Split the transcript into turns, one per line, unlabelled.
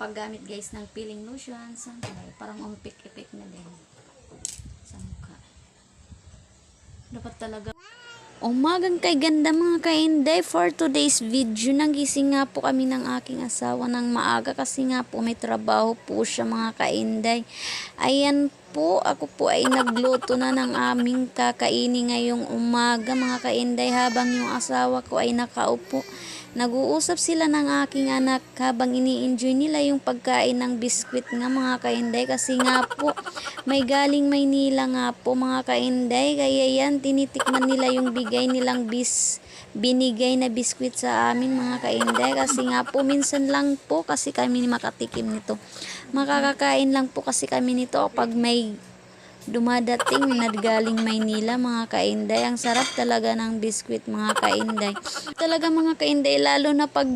paggamit guys ng peeling lotion sa parang umpik-ipik na din sa mukha. Dapat talaga. Umagang kay ganda mga kainday, for today's video, nagising nga po kami ng aking asawa ng maaga kasi nga po may trabaho po siya mga kainday. Ayan po, ako po ay nagluto na ng aming kakainin ngayong umaga mga kainday habang yung asawa ko ay nakaupo. Nag-uusap sila ng aking anak habang ini-enjoy nila yung pagkain ng biskwit nga mga kainday kasi nga po may galing Maynila nga po mga kainday, kaya yan tinitikman nila yung bigay nilang binigay na biskwit sa amin mga kainday kasi nga po minsan lang po kasi kami makatikim nito. Makakakain lang po kasi kami nito pag may dumadating na galing Maynila mga kainday. Ang sarap talaga ng biskwit mga kainday. Talaga mga kainday, lalo na pag